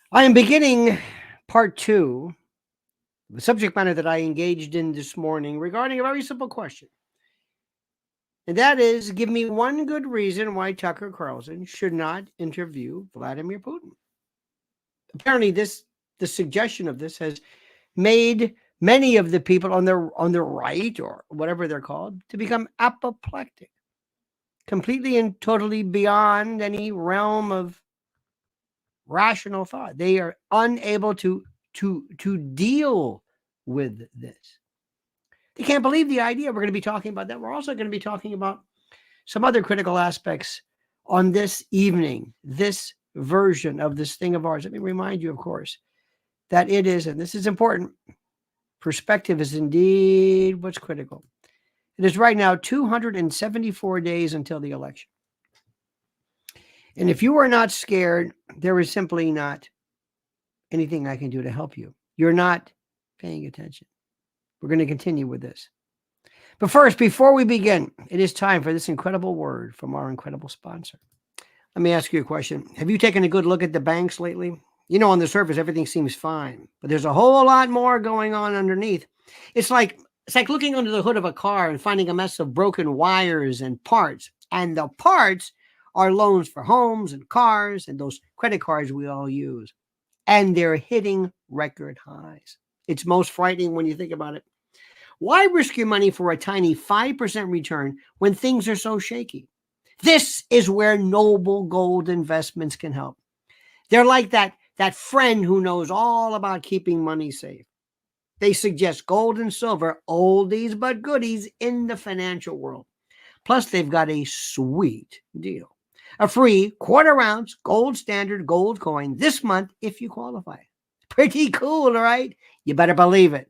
I am beginning part two, the subject matter that I engaged in this morning regarding a very simple question. And that is give me one good reason why Tucker Carlson should not interview Vladimir Putin. Apparently, the suggestion of this has made many of the people on the right or whatever they're called to become apoplectic, completely and totally beyond any realm of rational thought. They are unable to deal with this. They can't believe the idea. We're going to be talking about that. We're also going to be talking about some other critical aspects on this evening, this version of this thing of ours. Let me remind you, of course, that it is, and this is important, perspective is indeed what's critical. It is right now 274 days until the election. And if you are not scared, there is simply not anything I can do to help you. You're not paying attention. We're going to continue with this. But first, before we begin, it is time for this incredible word from our incredible sponsor. Let me ask you a question. Have you taken a good look at the banks lately? You know, on the surface, everything seems fine, but there's a whole lot more going on underneath. It's like looking under the hood of a car and finding a mess of broken wires and parts. And the parts are loans for homes and cars and those credit cards we all use. And they're hitting record highs. It's most frightening when you think about it. Why risk your money for a tiny 5% return when things are so shaky? This is where noble gold investments can help. They're like that friend who knows all about keeping money safe. They suggest gold and silver, oldies but goodies in the financial world. Plus, they've got a sweet deal. A free quarter-ounce gold standard gold coin this month if you qualify. Pretty cool, right? You better believe it.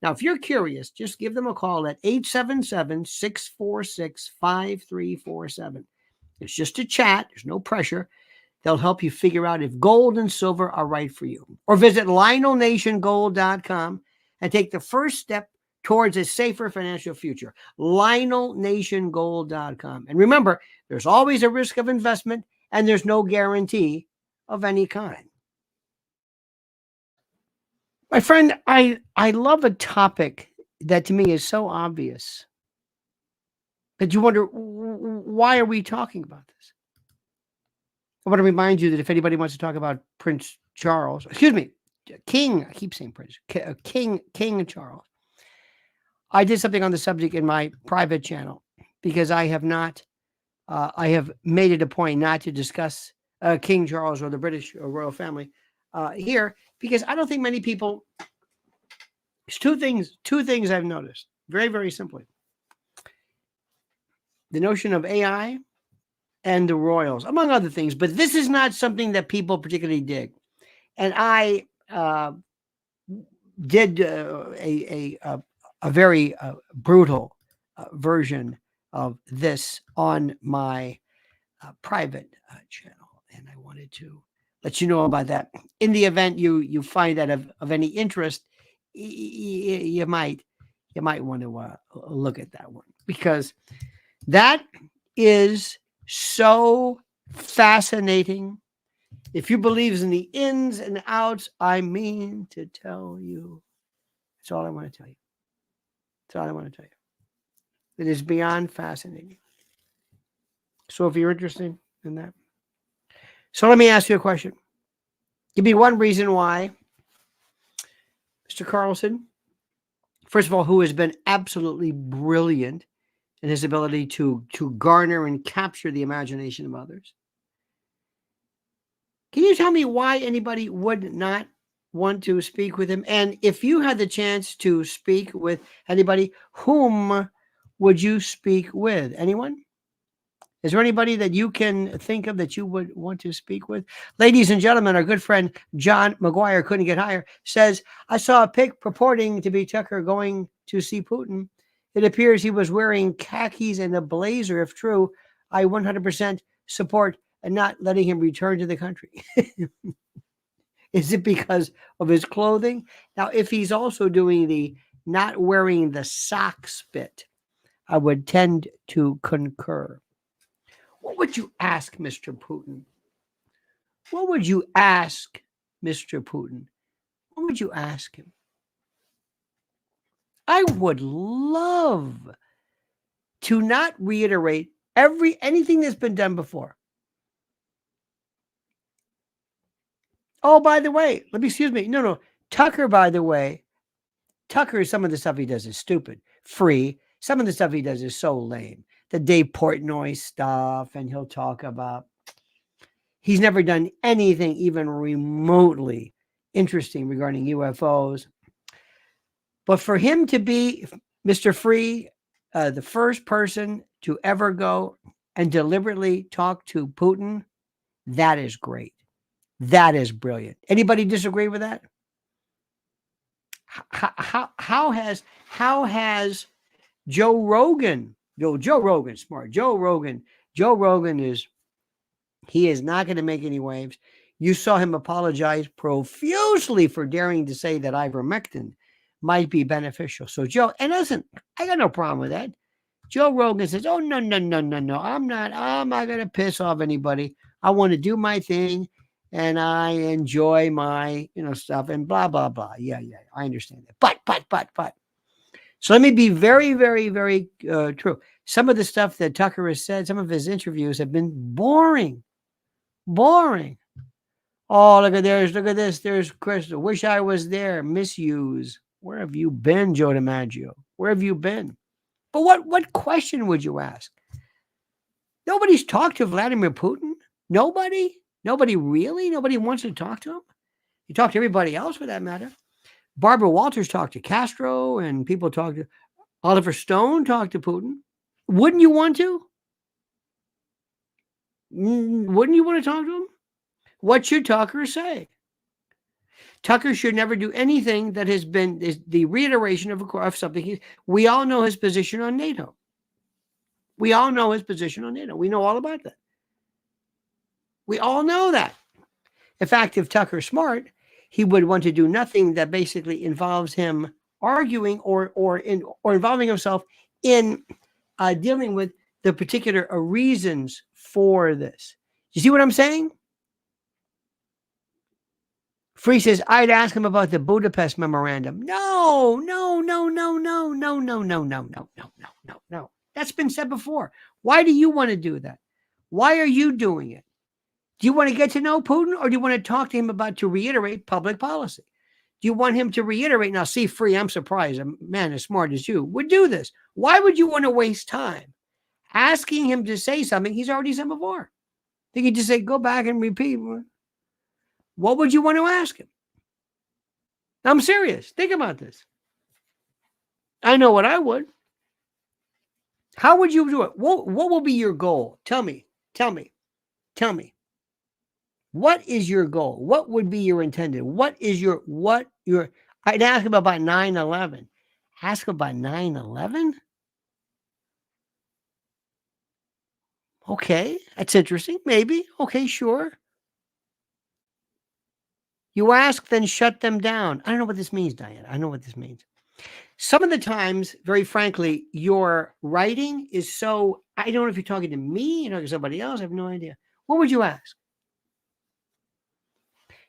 Now, if you're curious, just give them a call at 877-646-5347. It's just a chat. There's no pressure. They'll help you figure out if gold and silver are right for you. Or visit LionelNationGold.com and take the first step towards a safer financial future. LionelNationGold.com. And remember, there's always a risk of investment and there's no guarantee of any kind. My friend, I love a topic that to me is so obvious that you wonder, why are we talking about this? I want to remind you that if anybody wants to talk about Prince Charles, King, I keep saying Prince, King Charles. I did something on the subject in my private channel because I have made it a point not to discuss King Charles or the British or royal family here, because I don't think many people. It's two things I've noticed very, very simply. The notion of AI and the royals, among other things, but this is not something that people particularly dig. And I did a very brutal version of this on my private channel, and I wanted to let you know about that. In the event you find that of any interest, you might want to look at that one, because that is so fascinating. If you believe in the ins and outs, I mean to tell you, that's all I want to tell you. That's all I want to tell you. It is beyond fascinating. So if you're interested in that. So let me ask you a question. Give me one reason why Mr. Carlson, first of all, who has been absolutely brilliant in his ability to garner and capture the imagination of others. Can you tell me why anybody would not want to speak with him? And if you had the chance to speak with anybody, whom would you speak with? Anyone? Is there anybody that you can think of that you would want to speak with? Ladies and gentlemen, our good friend John McGuire couldn't get higher says, I saw a pic purporting to be Tucker going to see Putin. It appears he was wearing khakis and a blazer. If true, I 100% support and not letting him return to the country. Is it because of his clothing? Now, if he's also doing the not wearing the socks bit, I would tend to concur. What would you ask Mr. Putin? What would you ask Mr. Putin, what would you ask him? I would love to not reiterate anything that's been done before. Oh, by the way, excuse me. No. Tucker, by the way, Tucker, some of the stuff he does is stupid. Free. Some of the stuff he does is so lame. The Dave Portnoy stuff, and he'll talk about, he's never done anything even remotely interesting regarding UFOs. But for him to be, Mr. Free, the first person to ever go and deliberately talk to Putin, that is great. That is brilliant. Anybody disagree with that? How has Joe Rogan? Joe Rogan's smart. Joe Rogan he is not going to make any waves. You saw him apologize profusely for daring to say that ivermectin might be beneficial. So Joe, and listen, I got no problem with that. Joe Rogan says, "Oh no, I'm not going to piss off anybody. I want to do my thing, and I enjoy my stuff and blah blah blah." Yeah, I understand that. But. So let me be very, very, very true. Some of the stuff that Tucker has said, some of his interviews have been boring. Oh, look at this. There's Crystal. Wish I was there. Misuse. Where have you been, Joe DiMaggio? Where have you been? But what question would you ask? Nobody's talked to Vladimir Putin. Nobody really. Nobody wants to talk to him. You talk to everybody else for that matter. Barbara Walters talked to Castro, and people talked to Oliver Stone. Talked to Putin. Wouldn't you want to? Wouldn't you want to talk to him? What should Tucker say? Tucker should never do anything that has been the reiteration of something. We all know his position on NATO. We know all about that. We all know that. In fact, if Tucker's smart, he would want to do nothing that basically involves him arguing or involving himself in dealing with the particular reasons for this. You see what I'm saying? Free says, I'd ask him about the Budapest memorandum. No. That's been said before. Why do you want to do that? Why are you doing it? Do you want to get to know Putin, or do you want to talk to him to reiterate public policy? Do you want him to reiterate? Now, see, Free, I'm surprised a man as smart as you would do this. Why would you want to waste time asking him to say something he's already said before? He could just say, go back and repeat. What would you want to ask him? I'm serious. Think about this. I know what I would. How would you do it? What will be your goal? Tell me. What is your goal? What would be your intended? I'd ask him about 9/11. Ask him about 9/11? Okay, that's interesting. Maybe. Okay, sure. You ask, then shut them down. I don't know what this means, Diane. I know what this means. Some of the times, very frankly, your writing is so, I don't know if you're talking to me, you're talking to somebody else, I have no idea. What would you ask?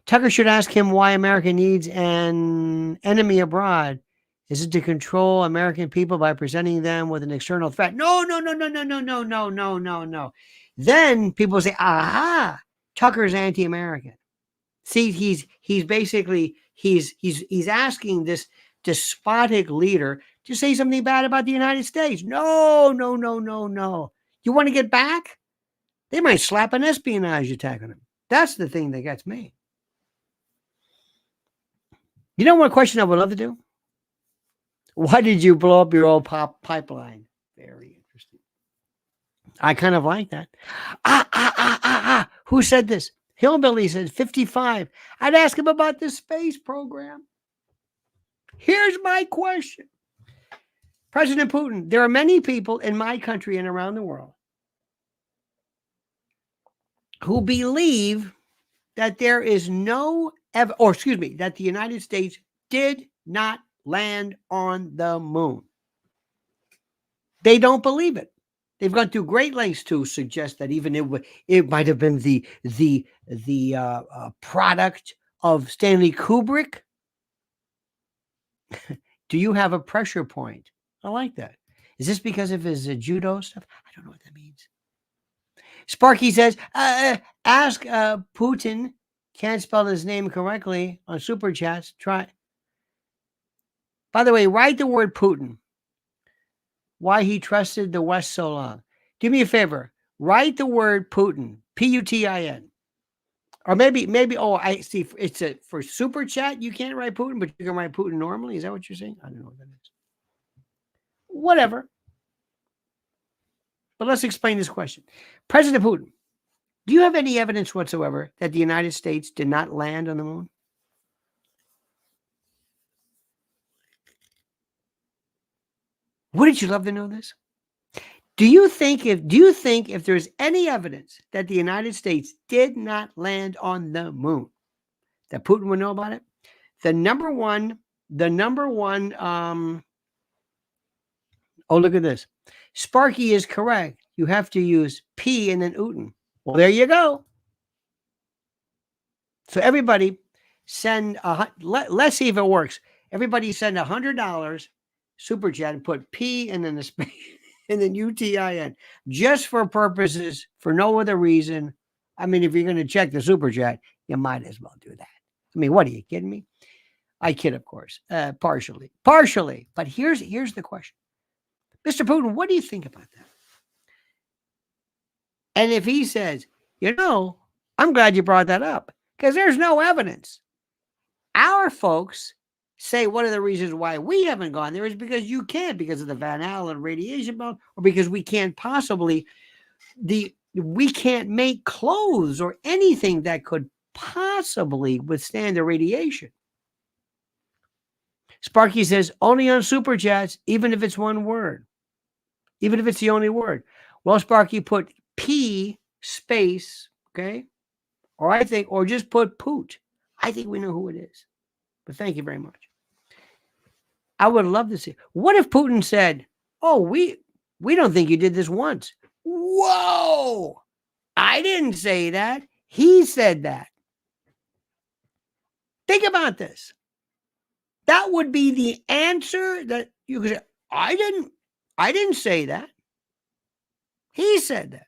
Tucker should ask him why America needs an enemy abroad. Is it to control American people by presenting them with an external threat? No. Then people say, aha, Tucker's anti-American. See, he's basically asking this despotic leader to say something bad about the United States. No. You want to get back? They might slap an espionage attack on him. That's the thing that gets me. You know what question I would love to do? Why did you blow up your old pipeline? Very interesting. I kind of like that. Who said this? Hillbilly says 55. I'd ask him about the space program. Here's my question. President Putin, there are many people in my country and around the world who believe that there is that the United States did not land on the moon. They don't believe it. They've gone through great lengths to suggest that even it might have been the product of Stanley Kubrick? Do you have a pressure point? I like that. Is this because of his judo stuff? I don't know what that means. Sparky says, ask Putin. Can't spell his name correctly on Super Chats. Try. By the way, write the word Putin. Why he trusted the West so long. Do me a favor. Write the word Putin. Putin. Or maybe, I see. It's for Super Chat. You can't write Putin, but you can write Putin normally. Is that what you're saying? I don't know what that is. Whatever. But let's explain this question. President Putin, do you have any evidence whatsoever that the United States did not land on the moon? Wouldn't you love to know this? Do you think if there's any evidence that the United States did not land on the moon, that Putin would know about it? The number one, oh, look at this. Sparky is correct. You have to use P and then Putin. Well, there you go. So everybody send, let's see if it works. Everybody send $100 Super Chat and put P and then the space and then UTIN, just for purposes, for no other reason. I mean, if you're going to check the Super Chat, you might as well do that. I mean, what are you kidding me? I kid, of course, partially. But here's the question. Mr. Putin, what do you think about that? And if he says, I'm glad you brought that up, because there's no evidence. Our folks say one of the reasons why we haven't gone there is because you can't, because of the Van Allen radiation belt, or because we can't possibly, we can't make clothes or anything that could possibly withstand the radiation. Sparky says, only on Super Chats, even if it's one word. Even if it's the only word. Well, Sparky, put P space, okay? Or just put Poot. I think we know who it is. But thank you very much. I would love to see. What if Putin said, oh, we don't think you did this once. Whoa! I didn't say that. He said that. Think about this. That would be the answer that you could say, I didn't say that. He said that.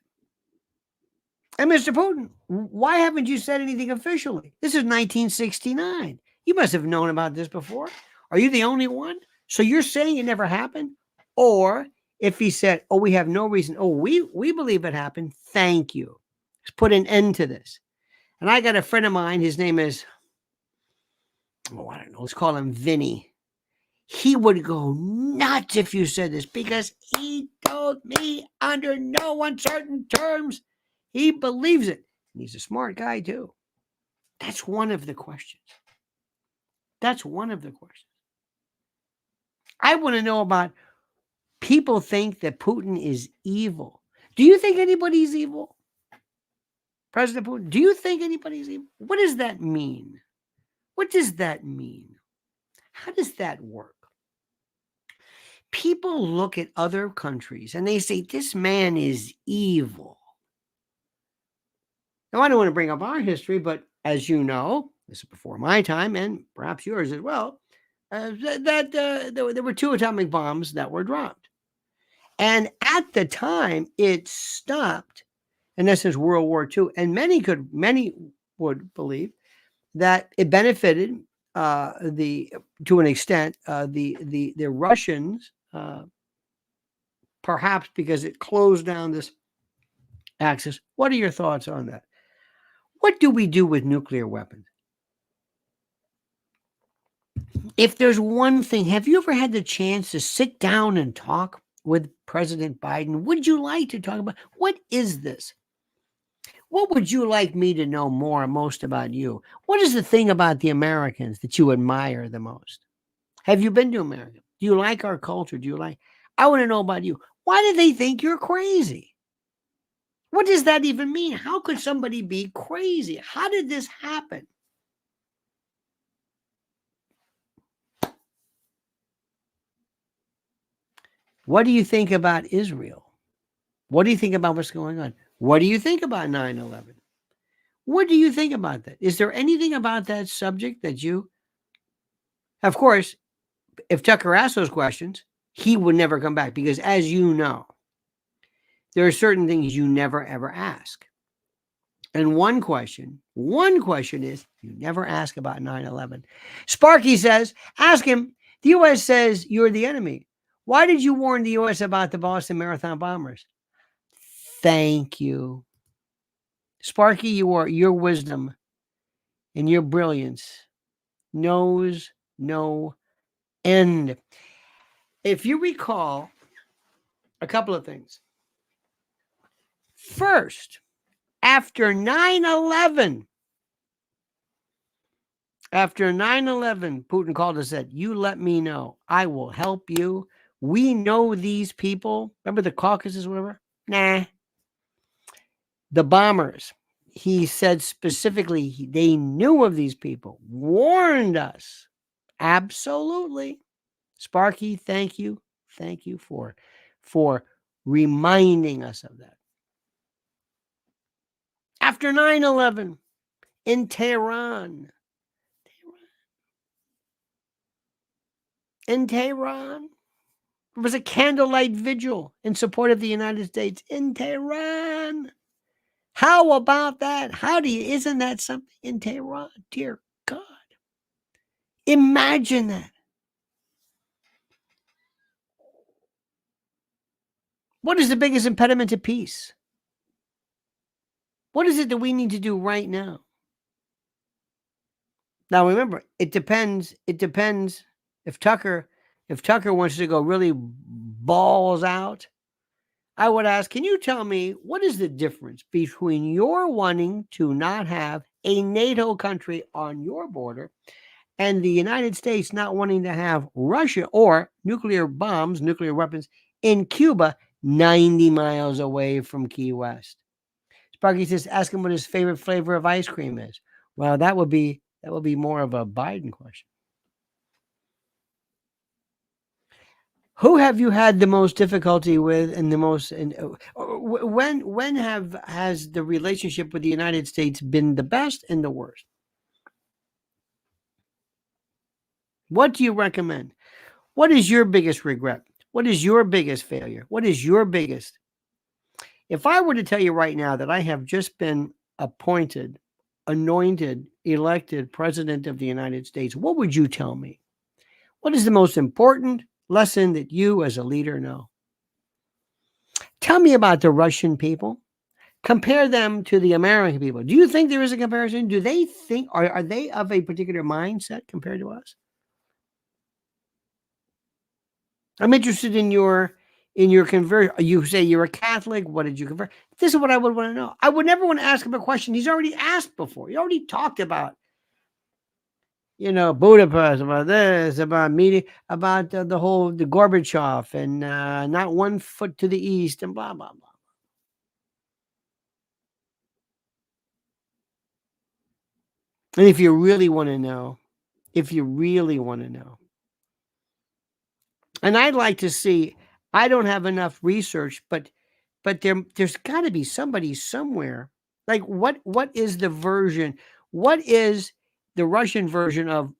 And Mr. Putin, why haven't you said anything officially? This is 1969. You must have known about this before. Are you the only one? So you're saying it never happened? Or if he said, oh, we have no reason. Oh, we believe it happened. Thank you. Let's put an end to this. And I got a friend of mine. His name is, I don't know. Let's call him Vinny. He would go nuts if you said this, because he told me under no uncertain terms he believes it. And he's a smart guy too. That's one of the questions. I want to know about, people think that Putin is evil. Do you think anybody's evil? President Putin, do you think anybody's evil? What does that mean? What does that mean? How does that work? People look at other countries and they say, this man is evil. Now, I don't want to bring up our history, but as you know, this is before my time and perhaps yours as well, there were 2 atomic bombs that were dropped. And at the time, it stopped, in essence, World War II. And many would believe that it benefited to an extent, the Russians, perhaps because it closed down this axis. What are your thoughts on that? What do we do with nuclear weapons? If there's one thing, have you ever had the chance to sit down and talk with President Biden? Would you like to talk about, what is this? What would you like me to know most about you? What is the thing about the Americans that you admire the most? Have you been to America? Do you like our culture? I want to know about you. Why do they think you're crazy? What does that even mean? How could somebody be crazy? How did this happen? What do you think about Israel? What do you think about what's going on? What do you think about 9/11? What do you think about that? Is there anything about that subject that you, of course, if Tucker asked those questions, he would never come back because, as you know, there are certain things you never ever ask. And one question is you never ask about 9/11. Sparky says, ask him, the U.S. says you're the enemy. Why did you warn the U.S. about the Boston Marathon bombers? Thank you. Sparky, your wisdom and your brilliance knows no end. If you recall a couple of things. First, after 9/11, Putin called and said, you let me know. I will help you. We know these people. Remember the Caucasus, whatever? Nah. The bombers. He said specifically they knew of these people, warned us. Absolutely. Sparky, thank you. Thank you for reminding us of that. After 9/11 in Tehran, there was a candlelight vigil in support of the United States in Tehran. How about that? Isn't that something in Tehran? Dear God. Imagine that. What is the biggest impediment to peace? What is it that we need to do right now? Now remember, it depends if Tucker wants to go really balls out. I would ask, can you tell me what is the difference between your wanting to not have a NATO country on your border and the United States not wanting to have Russia or nuclear bombs, nuclear weapons in Cuba 90 miles away from Key West? Sparky says, ask him what his favorite flavor of ice cream is. Well, that would be more of a Biden question. Who have you had the most difficulty with and the most, and when has the relationship with the United States been the best and the worst? What do you recommend? What is your biggest regret? What is your biggest failure? What is your biggest? If I were to tell you right now that I have just been appointed, anointed, elected president of the United States, what would you tell me? What is the most important lesson that you as a leader know? Tell me about the Russian people. Compare them to the American people. Do you think there is a comparison? Do they think, are they of a particular mindset compared to us? I'm interested in your conversion. You say you're a Catholic. What did you convert? This is what I would want to know. I would never want to ask him a question he's already asked before. He already talked about, Budapest, about this, about meeting, about the Gorbachev and not one foot to the east and blah, blah, blah. And if you really want to know, and I'd like to see, I don't have enough research, but there's got to be somebody somewhere. Like what is the version? What is the Russian version of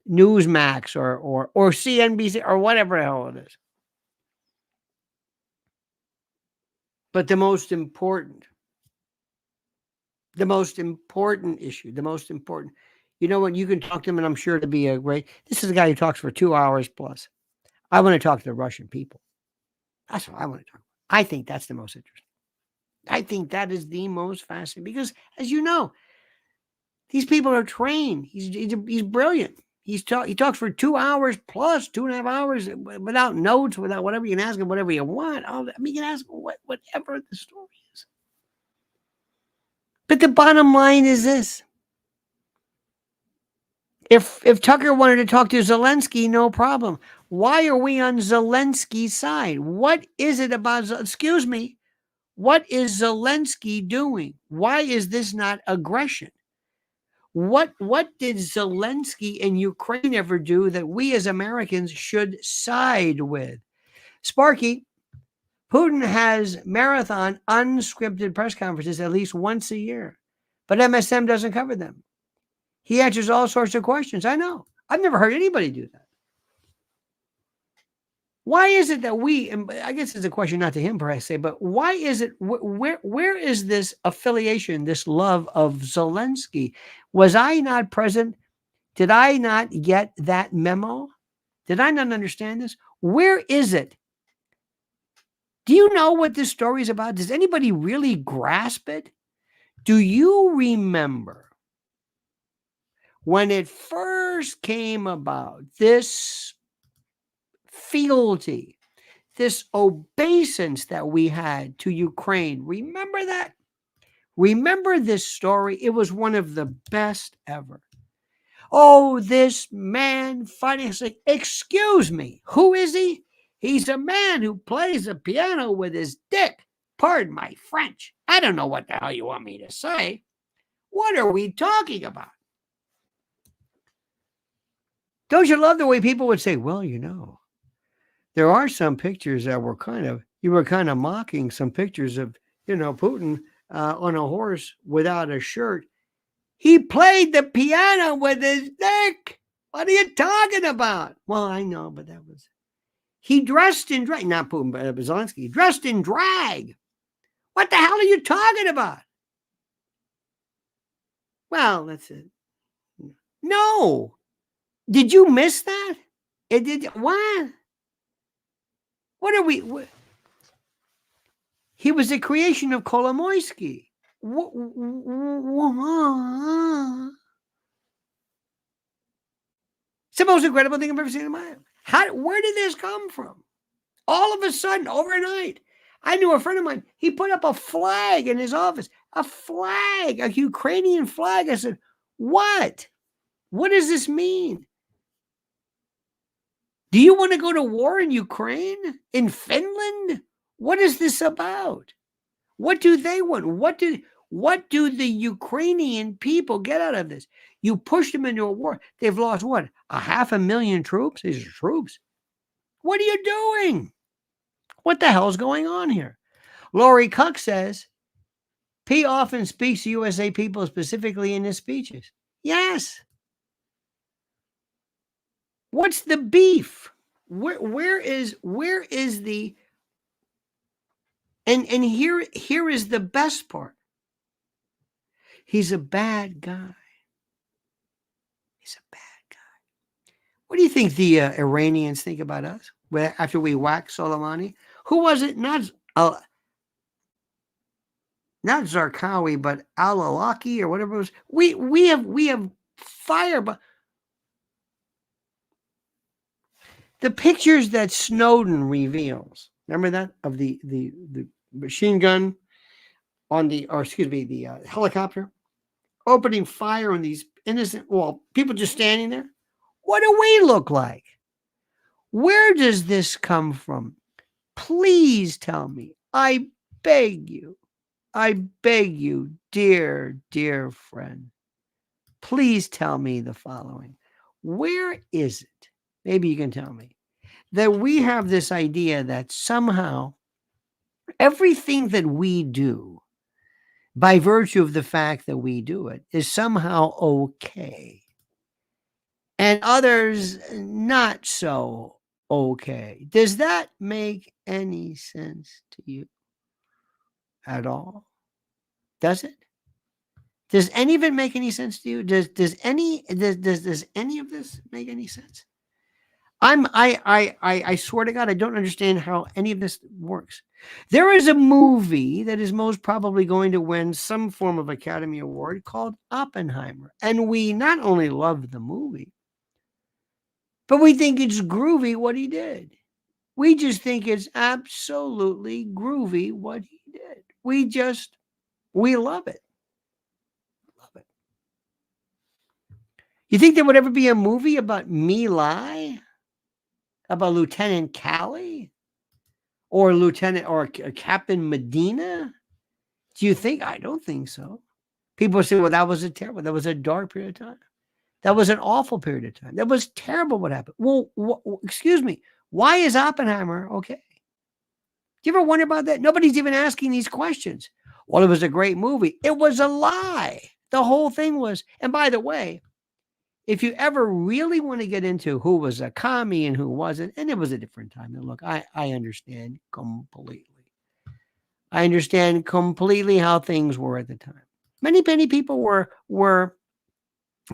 Newsmax or CNBC or whatever the hell it is? But the most important issue, you know what? You can talk to him, and I'm sure to be this is a guy who talks for 2 hours plus. I want to talk to the Russian people. That's what I want to talk about. I think that's the most interesting. I think that is the most fascinating because, as you know, these people are trained. He's brilliant. He talks for 2 hours plus 2.5 hours without notes, without whatever. You can ask him whatever you want. You can ask him whatever the story is. But the bottom line is this. If Tucker wanted to talk to Zelensky, no problem. Why are we on Zelensky's side? What is it about? Excuse me. What is Zelensky doing? Why is this not aggression? What did Zelensky and Ukraine ever do that we as Americans should side with? Sparky, Putin has marathon unscripted press conferences at least once a year. but MSM doesn't cover them. He answers all sorts of questions. I know. I've never heard anybody do that. Why is it that we, and I guess it's a question not to him per se, but why is it, where is this affiliation, this love of Zelensky? Was I not present? Did I not get that memo? Did I not understand this? Where is it? Do you know what this story is about? Does anybody really grasp it? Do you remember when it first came about, this fealty, this obeisance that we had to Ukraine? Remember that? Remember this story? It was one of the best ever. Oh, this man fighting. Like, excuse me, who is he? He's a man who plays the piano with his dick. Pardon my French. I don't know what the hell you want me to say. What are we talking about? Don't you love the way people would say, well, you know, there are some pictures that were you were kind of mocking some pictures of, Putin on a horse without a shirt. He played the piano with his dick. What are you talking about? Well, I know, but he dressed in drag. Not Putin, but Zelensky. Dressed in drag. What the hell are you talking about? Well, that's it. No. Did you miss that? It did. What? What are we? What? He was a creation of Kolomoisky. It's the most incredible thing I've ever seen in my life. Where did this come from? All of a sudden, overnight, I knew a friend of mine. He put up a flag in his office, a flag, a Ukrainian flag. I said, "What? What does this mean? Do you want to go to war in Ukraine? In Finland? What is this about? What do they want? What do the Ukrainian people get out of this? You push them into a war. They've lost what? 500,000 troops? These are troops. What are you doing? What the hell's going on here?" Lori Cook says, P often speaks to USA people specifically in his speeches. Yes. What's the beef? Where is the, and here is the best part. He's a bad guy. He's a bad guy. What do you think the Iranians think about us after we whack Soleimani? Who was it? Not Zarqawi, but al-Awlaki or whatever it was. We have fire, but the pictures that Snowden reveals. Remember that of the machine gun on the helicopter opening fire on these innocent, people just standing there. What do we look like? Where does this come from? Please tell me. I beg you, dear, dear friend. Please tell me the following. Where is it? Maybe you can tell me that we have this idea that somehow everything that we do, by virtue of the fact that we do it, is somehow okay. And others not so okay. Does that make any sense to you at all? Does it? Does any of it make any sense to you? Does any of this make any sense? I swear to God, I don't understand how any of this works. There is a movie that is most probably going to win some form of Academy Award called Oppenheimer. And we not only love the movie, but we think it's groovy what he did. We just think it's absolutely groovy what he did. We love it. Love it. You think there would ever be a movie about My Lai? About Lieutenant Calley? Or Captain Medina? Do you think? I don't think so. People say, well, that was a dark period of time. That was an awful period of time. That was terrible what happened. Well, excuse me. Why is Oppenheimer okay? Do you ever wonder about that? Nobody's even asking these questions. Well, it was a great movie. It was a lie. The whole thing was, and by the way, if you ever really want to get into who was a commie and who wasn't, and it was a different time. And look, I understand completely. I understand completely how things were at the time. Many people were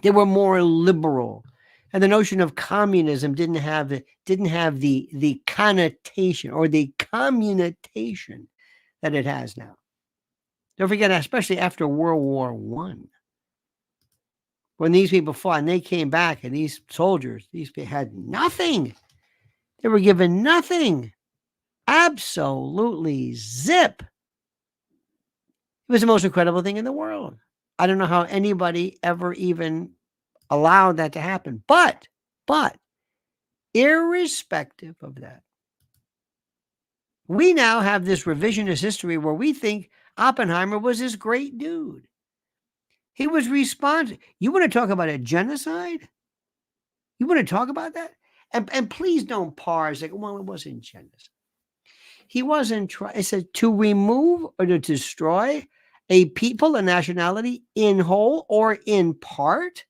more liberal, and the notion of communism didn't have the connotation or the commutation that it has now. Don't forget, especially after World War I, when these people fought and they came back, and these soldiers, these people had nothing. They were given nothing. Absolutely zip. It was the most incredible thing in the world. I don't know how anybody ever even allowed that to happen. But, irrespective of that, we now have this revisionist history where we think Oppenheimer was this great dude. He was responsible. You want to talk about a genocide? You want to talk about that? And please don't parse like, well, it wasn't genocide. He wasn't trying. It said to remove or to destroy a people, a nationality in whole or in part.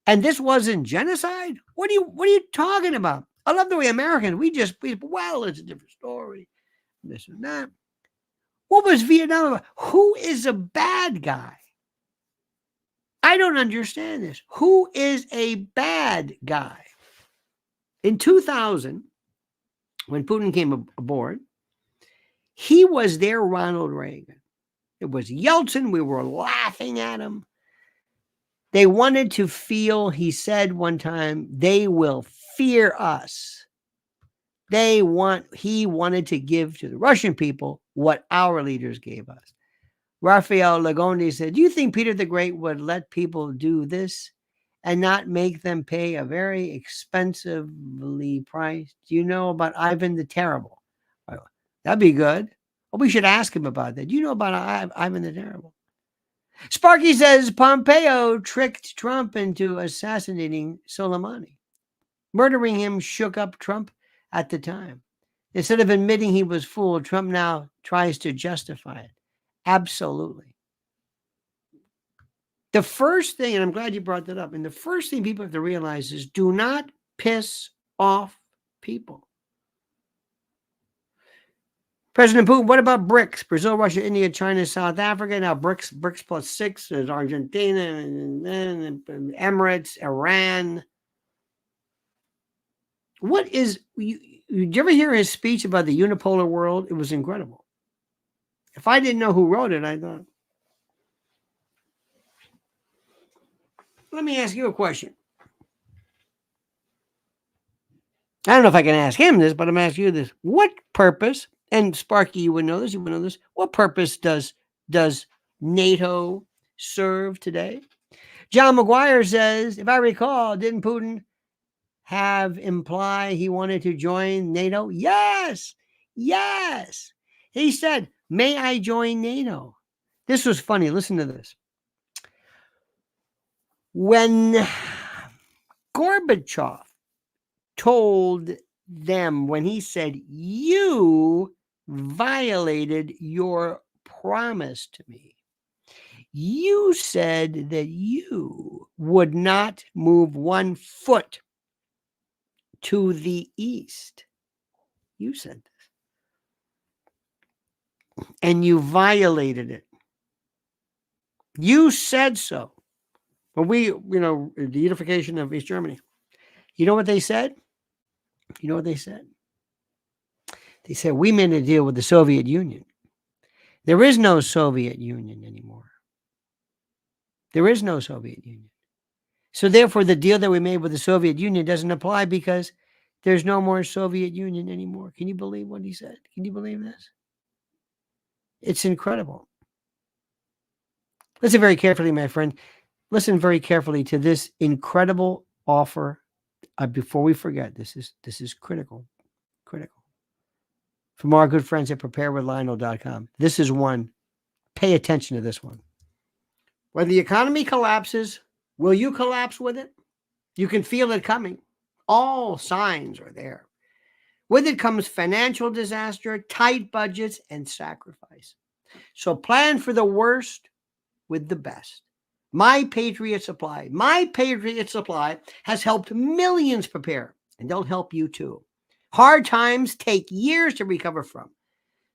And this wasn't genocide? What are you talking about? I love the way Americans, well, it's a different story. This and that. What was Vietnam about? Who is a bad guy? I don't understand this. Who is a bad guy? In 2000, when Putin came aboard, he was their Ronald Reagan. It was Yeltsin. We were laughing at him. They wanted to feel, he said one time, they will fear us. He wanted to give to the Russian people what our leaders gave us. Raphael Lagondi said, do you think Peter the Great would let people do this and not make them pay a very expensively price? Do you know about Ivan the Terrible? That'd be good. Well, we should ask him about that. Do you know about Ivan the Terrible? Sparky says Pompeo tricked Trump into assassinating Soleimani. Murdering him shook up Trump at the time. Instead of admitting he was fooled, Trump now tries to justify it. Absolutely. The first thing, and I'm glad you brought that up, and the first thing people have to realize is do not piss off people. President Putin, what about BRICS? Brazil, Russia, India, China, South Africa. Now BRICS plus 6 is Argentina, and Emirates, Iran. Did you ever hear his speech about the unipolar world? It was incredible. If I didn't know who wrote it, I thought. Let me ask you a question. I don't know if I can ask him this, but I'm asking you this. What purpose, and Sparky, you would know this, what purpose does NATO serve today? John McGuire says, if I recall, didn't Putin have imply he wanted to join NATO? Yes. He said, may I join NATO? This was funny. Listen to this. When Gorbachev told them, when he said, you violated your promise to me. You said that you would not move 1 foot to the east. You said this. And you violated it. You said so. But the unification of East Germany. You know what they said? They said, we made a deal with the Soviet Union. There is no Soviet Union anymore. There is no Soviet Union. So therefore, the deal that we made with the Soviet Union doesn't apply because there's no more Soviet Union anymore. Can you believe what he said? Can you believe this? It's incredible. Listen very carefully, my friend. Listen very carefully to this incredible offer. Before we forget, this is critical. From our good friends at preparewithlionel.com. This is one. Pay attention to this one. When the economy collapses, will you collapse with it? You can feel it coming. All signs are there. With it comes financial disaster, tight budgets, and sacrifice. So plan for the worst with the best. My Patriot Supply. My Patriot Supply has helped millions prepare, and they'll help you too. Hard times take years to recover from.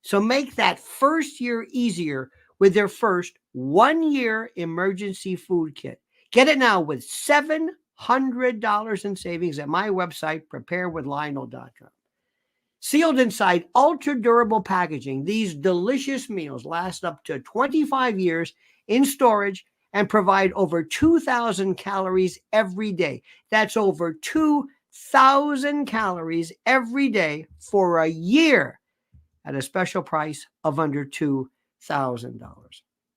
So make that first year easier with their first 1-year emergency food kit. Get it now with $700 in savings at my website, preparewithlionel.com. Sealed inside ultra-durable packaging, these delicious meals last up to 25 years in storage and provide over 2,000 calories every day. That's over 2,000 calories every day for a year at a special price of under $2,000.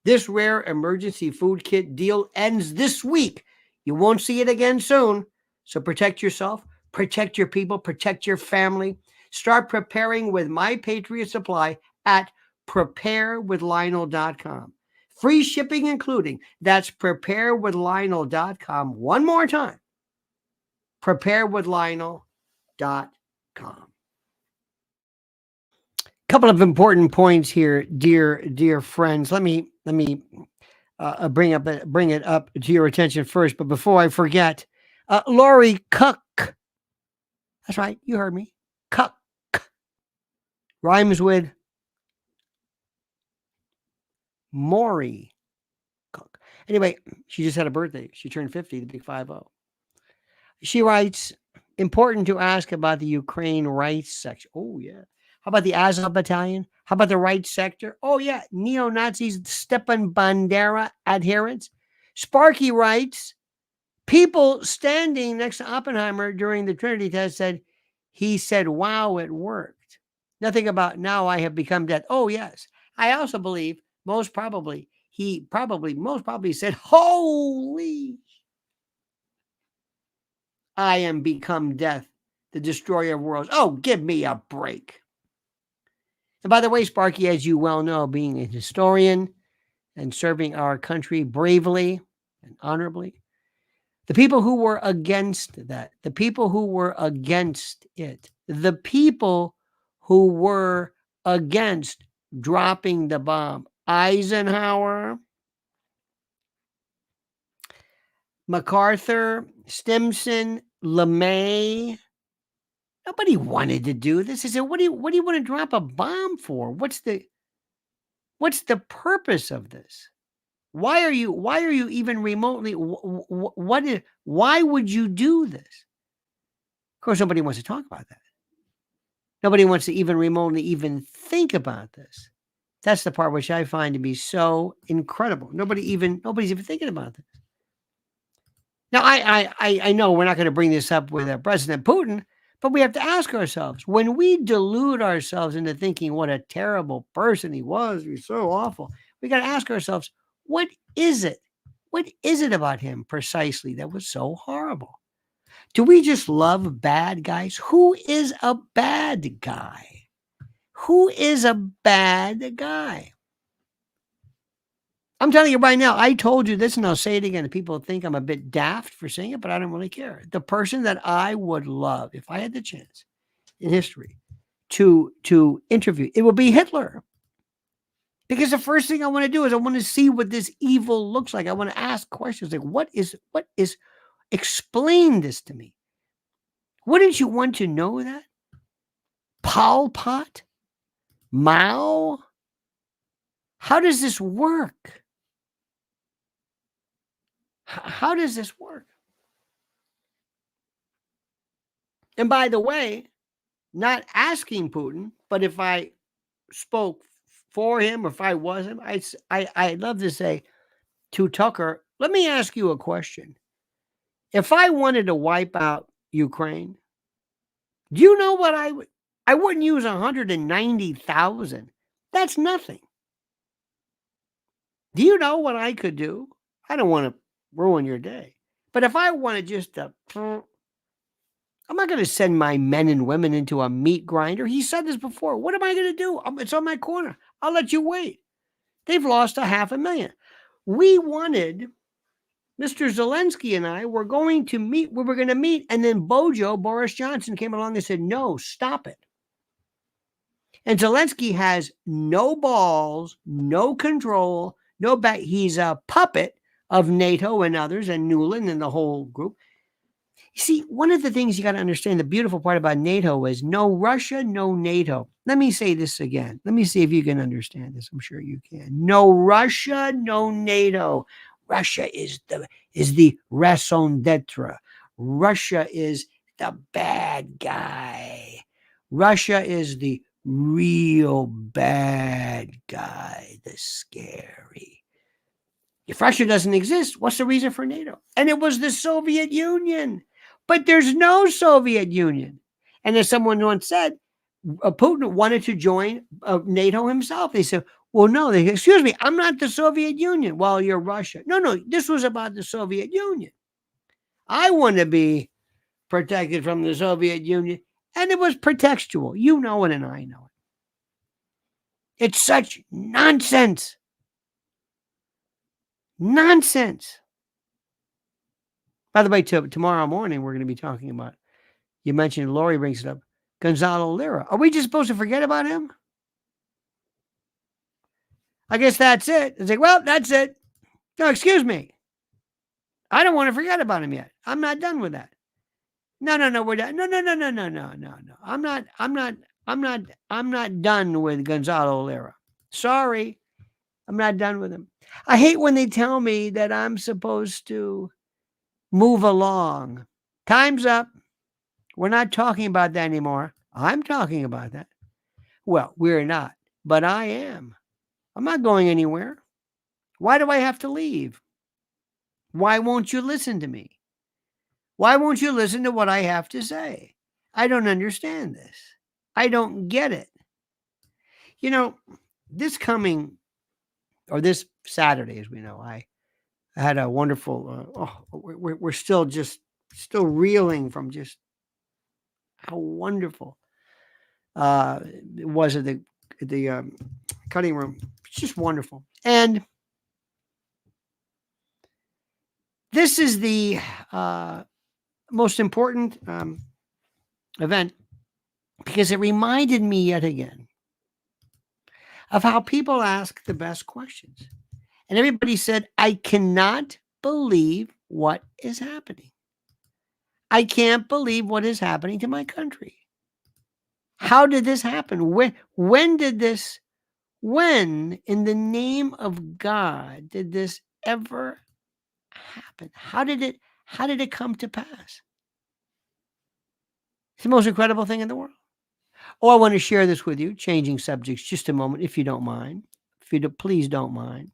This rare emergency food kit deal ends this week. You won't see it again soon. So protect yourself, protect your people, protect your family. Start preparing with My Patriot Supply at preparewithlionel.com. Free shipping including. That's preparewithlionel.com. One more time. preparewithlionel.com. Couple of important points here, dear friends. Let me bring it up to your attention first. But before I forget, Lori Cook. That's right, you heard me. Cook rhymes with Maury Cook. Anyway, she just had a birthday. She turned 50, the big 50. She writes, important to ask about the Ukraine rights section. Oh, yeah. How about the Azov Battalion? How about the right sector? Oh, yeah. Neo-Nazis, Stepan Bandera adherents. Sparky writes, people standing next to Oppenheimer during the Trinity test said, he said, wow, it worked. Nothing about now I have become dead. Oh, yes. I also believe most probably said, holy, I am become death, the destroyer of worlds. Oh, give me a break. And by the way, Sparky, as you well know, being a historian and serving our country bravely and honorably, the people who were against that, the people who were against it, the people who were against dropping the bomb, Eisenhower, MacArthur, Stimson, LeMay, nobody wanted to do this. They said, what do you want to drop a bomb for? What's the purpose of this? Why are you even remotely, why would you do this? Of course, nobody wants to talk about that. Nobody wants to even remotely even think about this. That's the part which I find to be so incredible. Nobody's even thinking about this. Now, I know we're not going to bring this up with President Putin, but we have to ask ourselves, when we delude ourselves into thinking what a terrible person he was so awful, we got to ask ourselves, what is it? What is it about him precisely that was so horrible? Do we just love bad guys? Who is a bad guy? Who is a bad guy? I'm telling you right now, I told you this and I'll say it again. People think I'm a bit daft for saying it, but I don't really care. The person that I would love, if I had the chance in history to interview, it would be Hitler. Because the first thing I want to do is I want to see what this evil looks like. I want to ask questions like, what is, explain this to me. Wouldn't you want to know that? Pol Pot? Mao? How does this work? How does this work? And by the way, not asking Putin, but if I spoke for him, or if I wasn't, I'd love to say to Tucker, let me ask you a question. If I wanted to wipe out Ukraine, do you know what I would? I wouldn't use 190,000. That's nothing. Do you know what I could do? I don't want to ruin your day. But if I wanted just to, I'm not going to send my men and women into a meat grinder. He said this before. What am I going to do? It's on my corner. I'll let you wait. They've lost 500,000. We wanted, Mr. Zelensky and I were going to meet. We were going to meet. And then Boris Johnson came along and said, no, stop it. And Zelensky has no balls, no control, no back. He's a puppet of NATO and others and Newland and the whole group. You see, one of the things you got to understand, the beautiful part about NATO is no Russia, no NATO. Let me say this again. Let me see if you can understand this. I'm sure you can. No Russia, no NATO. Russia is the raison d'etre. Russia is the bad guy. Russia is the real bad guy, the scary. If Russia doesn't exist, what's the reason for NATO? And it was the Soviet Union. But there's no Soviet Union. And as someone once said, Putin wanted to join NATO himself. They said, well, no, excuse me, I'm not the Soviet Union. Well, you're Russia. No, this was about the Soviet Union. I want to be protected from the Soviet Union. And it was pretextual. You know it and I know it. It's such nonsense. Nonsense. By the way, tomorrow morning, we're going to be talking about, you mentioned, Lori brings it up, Gonzalo Lira. Are we just supposed to forget about him? I guess that's it. It's like, well, that's it. No, excuse me. I don't want to forget about him yet. I'm not done with that. No, we're done. No. I'm not done with Gonzalo Lira. Sorry. I'm not done with him. I hate when they tell me that I'm supposed to move along. Time's up. We're not talking about that anymore. I'm talking about that. Well, we're not, but I am. I'm not going anywhere. Why do I have to leave? Why won't you listen to me? Why won't you listen to what I have to say? I don't understand this. I don't get it. You know, this Saturday, as we know, I had a wonderful, we're still reeling from just how wonderful it was at the cutting room. It's just wonderful. And this is the most important event because it reminded me yet again of how people ask the best questions. And everybody said, I cannot believe what is happening. I can't believe what is happening to my country. How did this happen? When did this, when in the name of God did this ever happen? How did it come to pass? It's the most incredible thing in the world. Oh, I want to share this with you, changing subjects just a moment, if you don't mind. Please don't mind.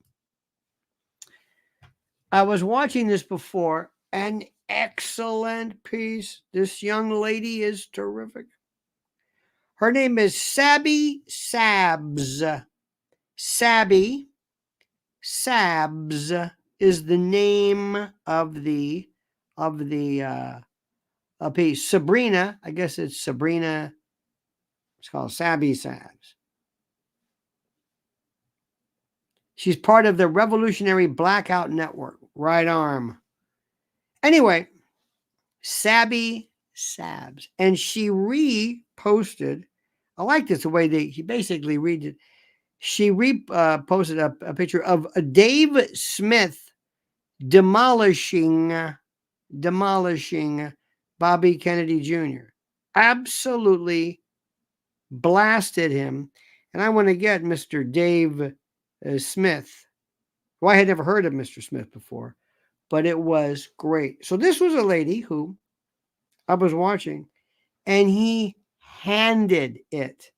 I was watching this before, an excellent piece. This young lady is terrific. Her name is Sabby Sabs. Sabby Sabs is the name of the piece. Sabrina, I guess it's Sabrina. It's called Sabby Sabs. She's part of the Revolutionary Blackout Network, right arm. Anyway, Sabby Sabs. And she reposted, I like this, the way he basically reads it. She reposted a picture of Dave Smith demolishing Bobby Kennedy Jr. Absolutely blasted him. And I want to get Mr. Dave Smith. Well, I had never heard of Mr. Smith before, but it was great. So this was a lady who I was watching, and he handed it.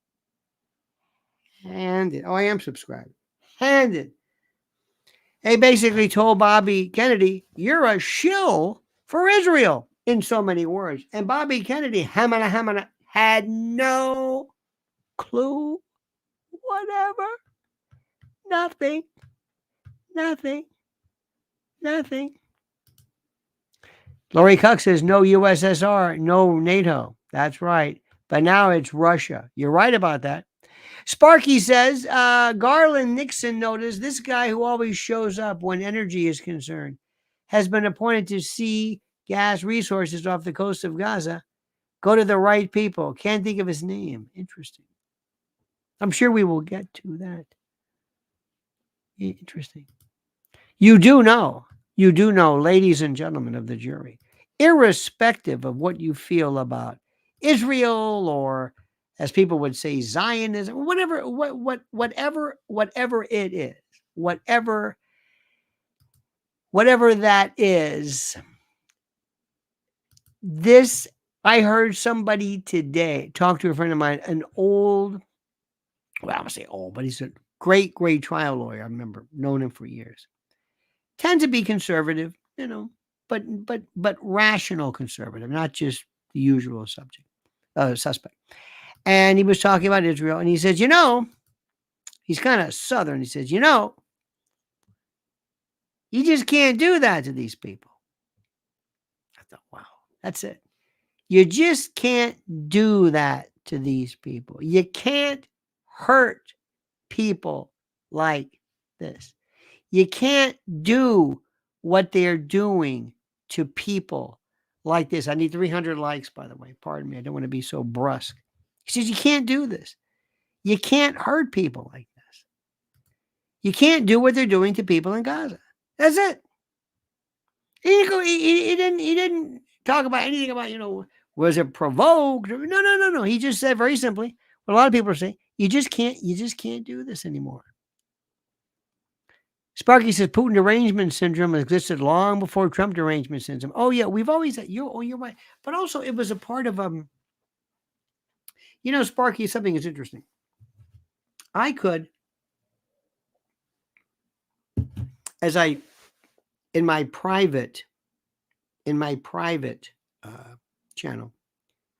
Oh, I am subscribed. Handed. He basically told Bobby Kennedy, you're a shill for Israel, in so many words. And Bobby Kennedy, had no clue, whatever. Nothing. Lori Cook says no USSR, no NATO. That's right. But now it's Russia. You're right about that. Sparky says, Garland Nixon noticed this guy who always shows up when energy is concerned has been appointed to see gas resources off the coast of Gaza. Go to the right people. Can't think of his name. Interesting. I'm sure we will get to that. Interesting. You do know You do know, ladies and gentlemen of the jury, irrespective of what you feel about Israel, or as people would say, Zionism, whatever it is, whatever that is, this, I heard somebody today talk to a friend of mine, an old, well, I would say old, but he's a great trial lawyer. I remember, known him for years. Tend to be conservative, but rational conservative, not just the usual suspect. And he was talking about Israel, and he says, he's kind of Southern. He says, you just can't do that to these people. I thought, wow, that's it. You just can't do that to these people. You can't hurt people like this. You can't do what they're doing to people like this. I need 300 likes, by the way. Pardon me. I don't want to be so brusque. He says, you can't do this. You can't hurt people like this. You can't do what they're doing to people in Gaza. That's it. He didn't talk about anything about, was it provoked? No. He just said very simply what a lot of people are saying. You just can't do this anymore. Sparky says Putin derangement syndrome existed long before Trump derangement syndrome. Oh yeah, we've always said you're right. But also it was a part of Sparky, something is interesting. I could, in my private channel,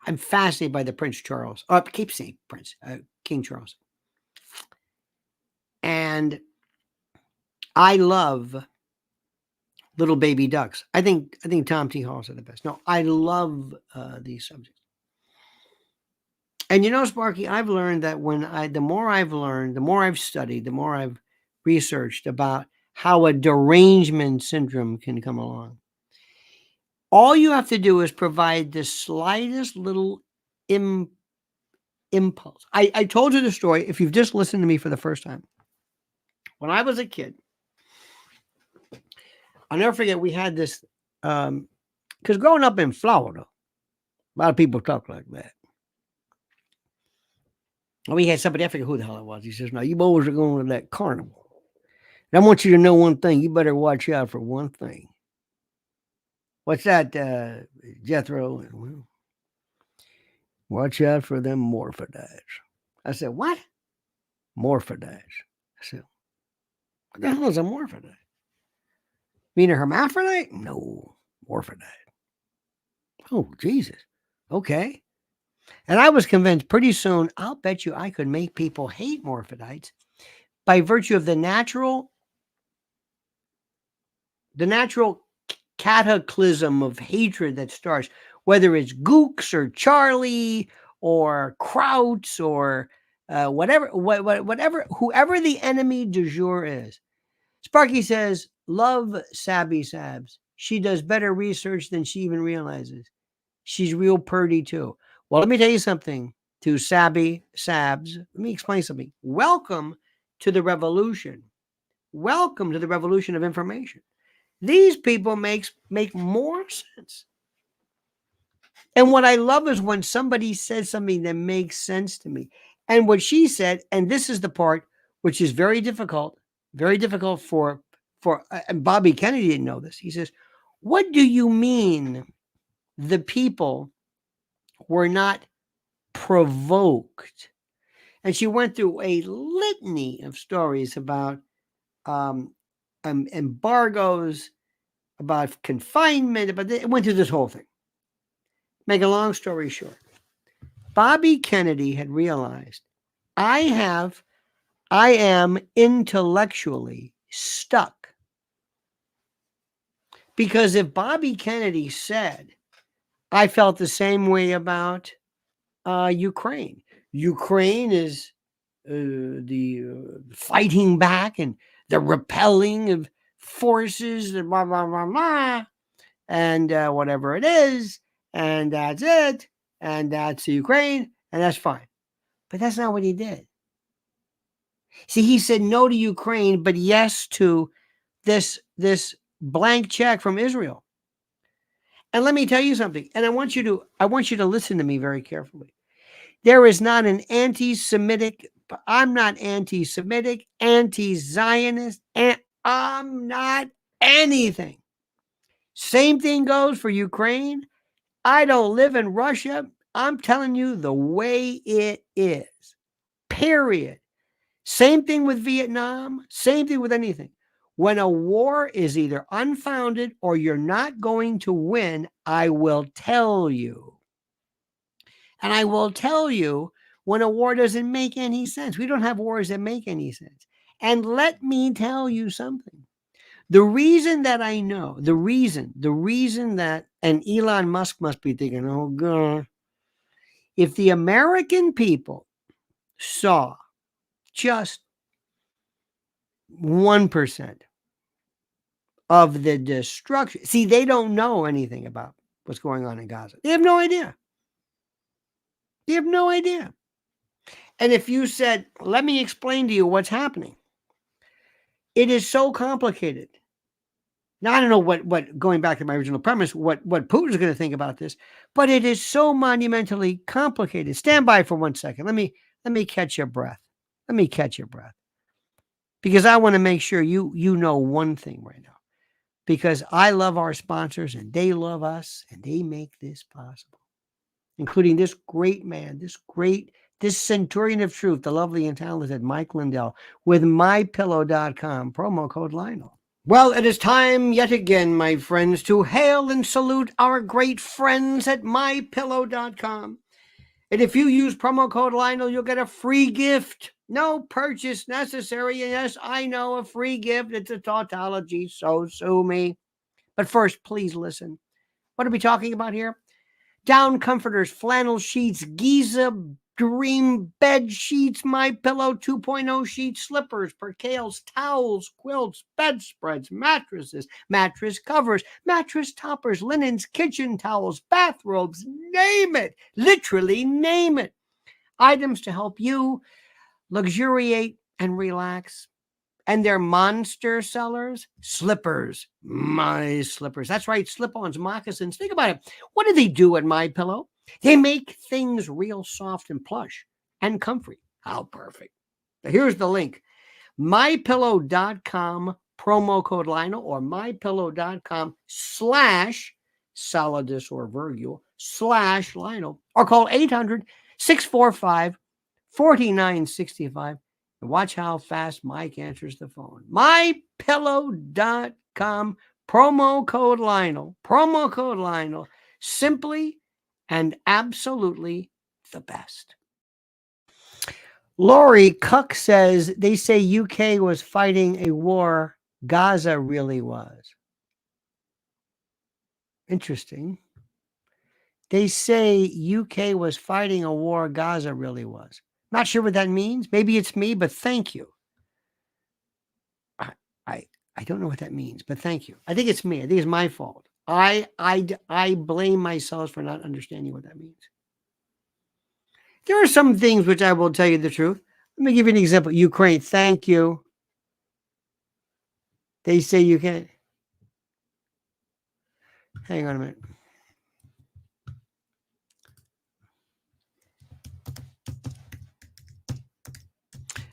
I'm fascinated by the Prince Charles. I keep saying Prince, King Charles. And I love little baby ducks. I think Tom T. Halls are the best. No, I love these subjects. And Sparky, I've learned that the more I've learned, the more I've studied, the more I've researched about how a derangement syndrome can come along. All you have to do is provide the slightest little impulse. I told you the story, if you've just listened to me for the first time. When I was a kid, I'll never forget, we had this, because growing up in Florida, a lot of people talk like that. And we had somebody, I forget who the hell it was. He says, no, you boys are going to that carnival. And I want you to know one thing. You better watch out for one thing. What's that, Jethro? Well, watch out for them morphidites. I said, what? Morphidites. I said, what the hell is a morphodite? Mean a hermaphrodite? No, morphodite. Oh, Jesus. Okay. And I was convinced pretty soon, I'll bet you I could make people hate morphodites by virtue of the natural cataclysm of hatred that starts, whether it's Gooks or Charlie or Krauts or whatever, whoever the enemy du jour is. Sparky says, love Sabby Sabs. She does better research than she even realizes. She's real purdy too. Well, let me tell you something to Sabby Sabs. Let me explain something. Welcome to the revolution. Welcome to the revolution of information. These people make more sense. And what I love is when somebody says something that makes sense to me. And what she said, and this is the part which is very difficult for and Bobby Kennedy didn't know this. He says, what do you mean the people were not provoked? And she went through a litany of stories about embargoes, about confinement, but it went through this whole thing. Make a long story short, Bobby Kennedy had realized, I am intellectually stuck. Because if Bobby Kennedy said, I felt the same way about Ukraine. Ukraine is the fighting back and the repelling of forces, and blah, blah, blah, blah, and whatever it is, and that's it, and that's Ukraine, and that's fine. But that's not what he did. See, he said no to Ukraine, but yes to this blank check from Israel. And let me tell you something, and I want you to listen to me very carefully. There is not an anti-Semitic, I'm not anti-Semitic, anti-Zionist, and I'm not anything. Same thing goes for Ukraine. I don't live in Russia. I'm telling you the way it is. Period. Same thing with Vietnam. Same thing with anything. When a war is either unfounded or you're not going to win, I will tell you. And I will tell you when a war doesn't make any sense. We don't have wars that make any sense. And let me tell you something. The reason that I know, the reason that, and Elon Musk must be thinking, oh God, if the American people saw just 1% of the destruction, see, they don't know anything about what's going on in Gaza. They have no idea. They have no idea. And if you said, let me explain to you what's happening, it is so complicated. Now, I don't know what going back to my original premise, what Putin's going to think about this, but it is so monumentally complicated. Stand by for 1 second. Let me catch your breath. Let me catch your breath. Because I want to make sure you know one thing right now. Because I love our sponsors and they love us and they make this possible. Including this great man, this centurion of truth, the lovely and talented Mike Lindell with mypillow.com, promo code Lionel. Well, it is time yet again, my friends, to hail and salute our great friends at mypillow.com. And if you use promo code Lionel, you'll get a free gift. No purchase necessary. And yes, I know, a free gift. It's a tautology, so sue me. But first, please listen. What are we talking about here? Down comforters, flannel sheets, Giza Dream bed sheets, My Pillow 2.0 sheets, slippers, percales, towels, quilts, bedspreads, mattresses, mattress covers, mattress toppers, linens, kitchen towels, bathrobes, name it. Literally name it. Items to help you luxuriate and relax. And they're monster sellers. Slippers, my slippers. That's right, slip-ons, moccasins. Think about it. What do they do at My Pillow? They make things real soft and plush and comfy. How perfect. Now here's the link. mypillow.com, promo code Lionel, or mypillow.com /Solidus or Virgil /Lionel, or call 800-645-4965. And watch how fast Mike answers the phone. mypillow.com, promo code Lionel, simply and absolutely the best. Lori Cook says, they say UK was fighting a war. Gaza really was. Interesting. They say UK was fighting a war. Gaza really was. Not sure what that means. Maybe it's me, but thank you. I don't know what that means, but thank you. I think it's me. I think it's my fault. I blame myself for not understanding what that means. There are some things which I will tell you the truth. Let me give you an example. Ukraine, thank you. They say you can't. Hang on a minute.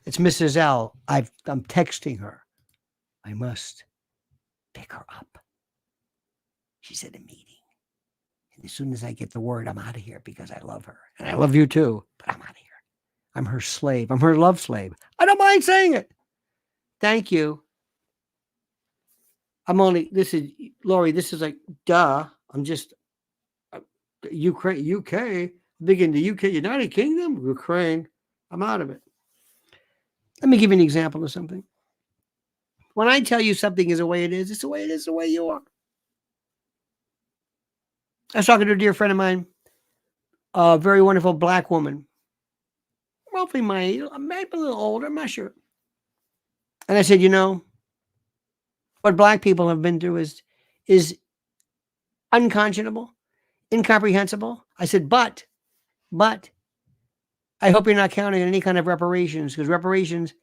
It's Mrs. L. I'm texting her. I must pick her up. She's at a meeting. And as soon as I get the word, I'm out of here because I love her. And I love you too, but I'm out of here. I'm her slave. I'm her love slave. I don't mind saying it. Thank you. Lori, this is like, duh. I'm just, Ukraine, UK, big in the UK, United Kingdom, Ukraine. I'm out of it. Let me give you an example of something. When I tell you something is the way it is, it's the way it is, the way you are. I was talking to a dear friend of mine, a very wonderful black woman, roughly my age, maybe a little older, I'm not sure. And I said, what black people have been through is unconscionable, incomprehensible. I said, but I hope you're not counting on any kind of reparations, because reparations,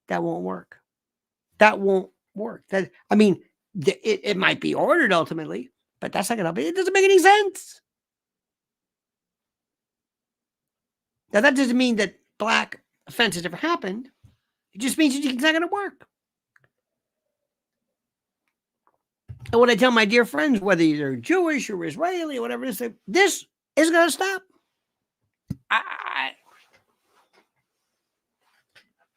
that won't work. That won't work. It might be ordered ultimately, but that's not going to help. It doesn't make any sense. Now, that doesn't mean that black offenses never happened. It just means it's not going to work. And what I tell my dear friends, whether you're Jewish or Israeli or whatever it is, this is going to stop.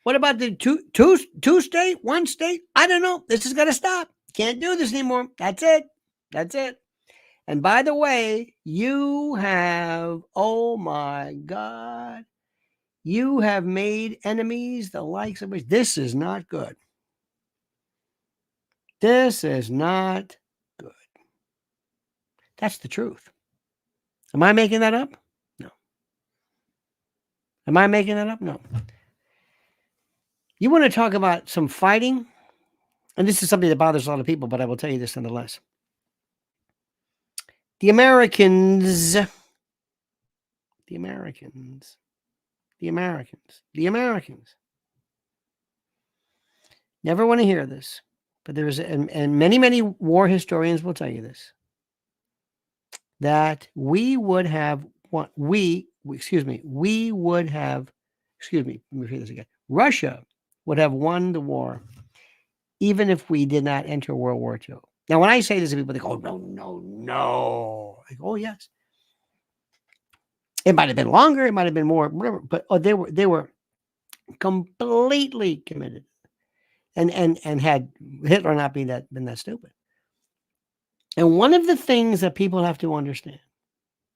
What about the two state, one state? I don't know. This is going to stop. Can't do this anymore. That's it. That's it. And by the way, you have, oh my God, you have made enemies the likes of which this is not good. This is not good. That's the truth. Am I making that up? No. Am I making that up? No. You want to talk about some fighting? And this is something that bothers a lot of people, but I will tell you this nonetheless. The Americans never want to hear this, but there's, and many war historians will tell you this, that we would have, let me repeat this again. Russia would have won the war even if we did not enter World War II. Now, when I say this, people think, oh, no. I go, oh, yes. It might have been longer. It might have been more, whatever. But they were completely committed, and had Hitler not been that stupid. And one of the things that people have to understand,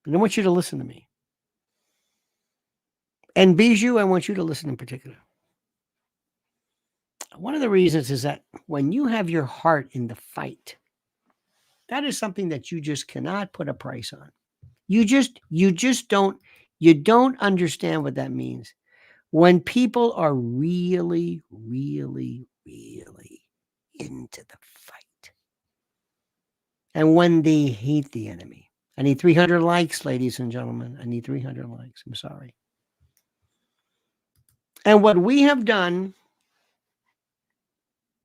and I want you to listen to me, and Bijou, I want you to listen in particular. One of the reasons is that when you have your heart in the fight, that is something that you just cannot put a price on. You don't understand what that means. When people are really, really, really into the fight, and when they hate the enemy. I need 300 likes, ladies and gentlemen. I need 300 likes. I'm sorry. And what we have done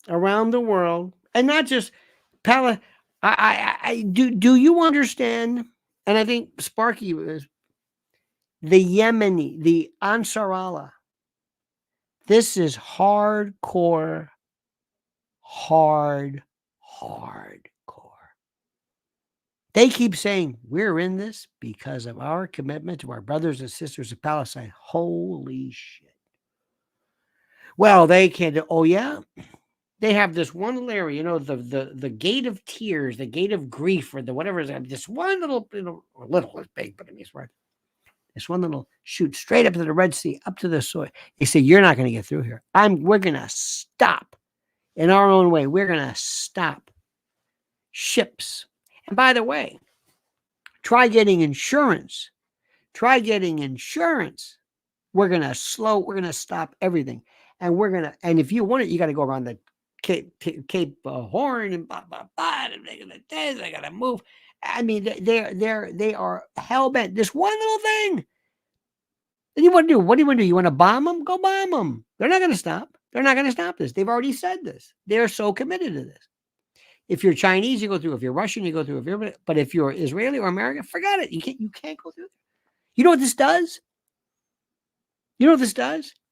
around the world, and not just do you understand? And I think Sparky was the Yemeni, the Ansar Allah. This is hardcore. They keep saying we're in this because of our commitment to our brothers and sisters of Palestine. Holy shit. Well, they can't do, oh yeah? They have this one little area, the gate of tears, the gate of grief, or the whatever is this one little, little is big, but I mean it's right. This one little shoot straight up to the Red Sea, up to the soil. They say, you're not going to get through here. We're going to stop in our own way. We're going to stop ships. And by the way, try getting insurance. We're going to stop everything. And if you want it, you got to go around the Cape Horn and blah, blah, blah. And they got to move. I mean, they are hell-bent. This one little thing. And you want to do? What do you want to do? You want to bomb them? Go bomb them. They're not going to stop. They're not going to stop this. They've already said this. They're so committed to this. If you're Chinese, you go through. If you're Russian, you go through. But if you're Israeli or American, forget it. You can't go through. You know what this does?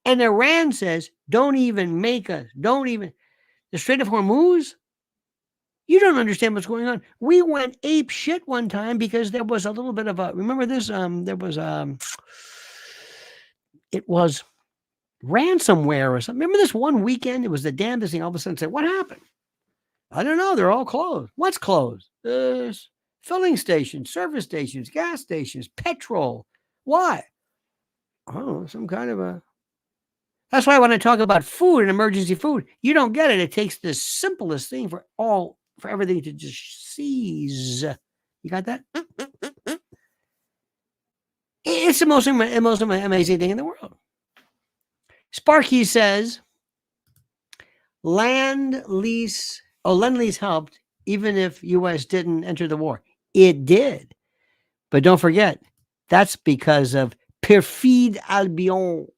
And Iran says, don't even the Strait of Hormuz. You don't understand what's going on. We went ape shit one time because there was a little bit of remember this? It was ransomware or something. Remember this one weekend? It was the damnedest thing. All of a sudden said, what happened? I don't know. They're all closed. What's closed? Filling stations, service stations, gas stations, petrol. Why? Oh, some kind of a... That's why when I talk about food and emergency food, you don't get it. It takes the simplest thing for everything to just seize. You got that? It's the most amazing thing in the world. Sparky says, Lend-Lease helped even if U.S. didn't enter the war. It did. But don't forget, that's because of Perfide Albion.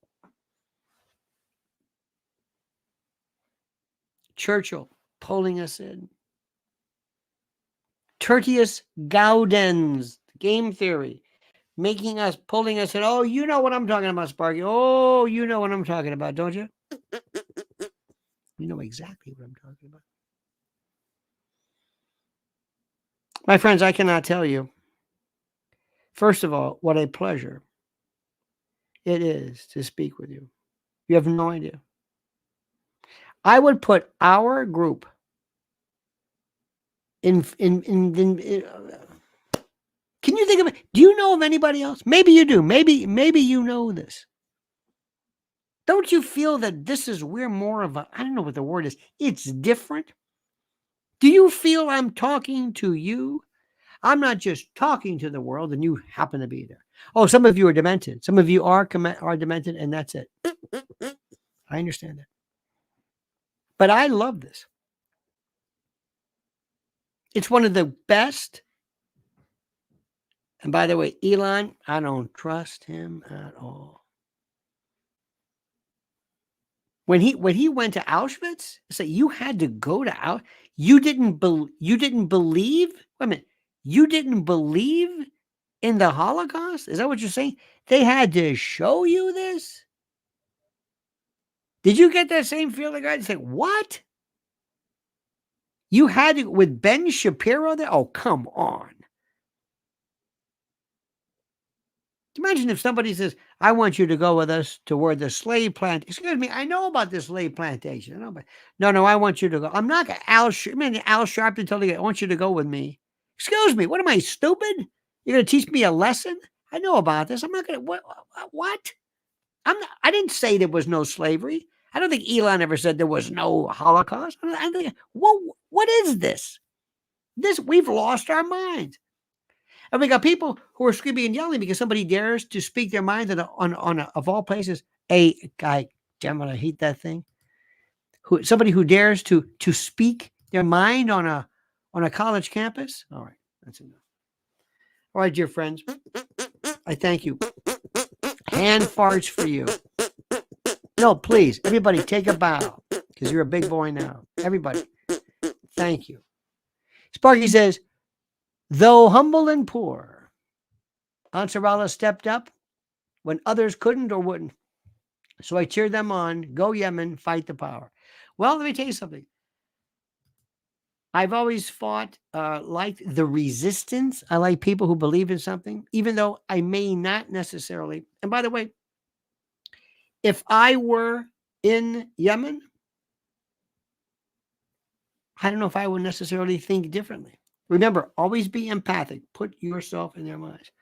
Churchill pulling us in. Tertius gaudens, game theory, pulling us in. Oh, you know what I'm talking about, Sparky. Oh, you know what I'm talking about, don't you? You know exactly what I'm talking about. My friends, I cannot tell you, first of all, what a pleasure it is to speak with you. You have no idea. I would put our group in can you think of it? Do you know of anybody else? Maybe you do. Maybe you know this. Don't you feel that we're more of a, I don't know what the word is. It's different. Do you feel I'm talking to you? I'm not just talking to the world and you happen to be there. Oh, some of you are demented. Some of you are demented and that's it. I understand that. But I love this. It's one of the best. And by the way, Elon, I don't trust him at all. When he went to Auschwitz, it's like you had to go to Auschwitz. You didn't believe. Wait a minute. You didn't believe in the Holocaust? Is that what you're saying? They had to show you this? Did you get that same feeling? I'd say, what? You had to with Ben Shapiro there? Oh, come on. Imagine if somebody says, I want you to go with us to where the slave plant. Excuse me, I know about the slave plantation. I know, but no, I want you to go. I'm not Al Sharpton told you, I want you to go with me. Excuse me, what am I, stupid? You're going to teach me a lesson? I know about this. I'm not going to, what? I didn't say there was no slavery. I don't think Elon ever said there was no Holocaust. I think, what is this? We've lost our minds. And we got people who are screaming and yelling because somebody dares to speak their mind on of all places, a guy, damn it, I hate that thing. Somebody who dares to speak their mind on a college campus. All right, that's enough. All right, dear friends, I thank you. Hand farts for you. No, please, everybody take a bow because you're a big boy now. Everybody, thank you. Sparky says, though humble and poor, Ansarallah stepped up when others couldn't or wouldn't. So I cheered them on. Go Yemen, fight the power. Well, let me tell you something. I've always liked the resistance. I like people who believe in something, even though I may not necessarily. And by the way, if I were in Yemen, I don't know if I would necessarily think differently. Remember, always be empathic. Put yourself in their minds.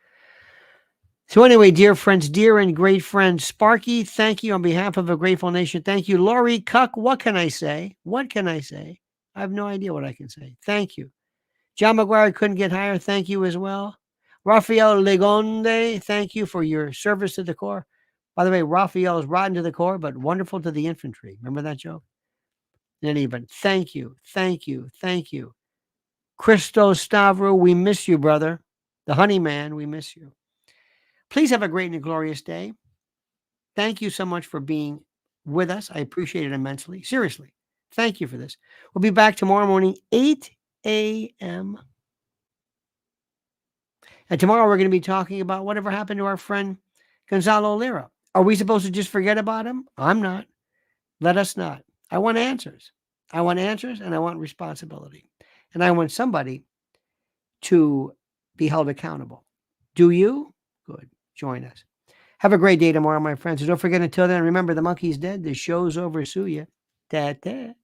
So anyway, dear friends, dear and great friends, Sparky, thank you on behalf of a grateful nation. Thank you. Laurie Cuck, what can I say? What can I say? I have no idea what I can say. Thank you. John McGuire couldn't get higher. Thank you as well. Rafael Legonde, thank you for your service to the Corps. By the way, Rafael is rotten to the core, but wonderful to the infantry. Remember that joke? In any event, thank you. Thank you. Thank you. Christos Stavro, we miss you, brother. The honey man, we miss you. Please have a great and a glorious day. Thank you so much for being with us. I appreciate it immensely. Seriously, thank you for this. We'll be back tomorrow morning, 8 a.m. And tomorrow we're going to be talking about whatever happened to our friend Gonzalo Lira. Are we supposed to just forget about him? I'm not. Let us not. I want answers. I want answers and I want responsibility. And I want somebody to be held accountable. Do you? Good. Join us. Have a great day tomorrow, my friends. And don't forget, until then, remember, the monkey's dead. The show's over. Sue ya. Ta-ta.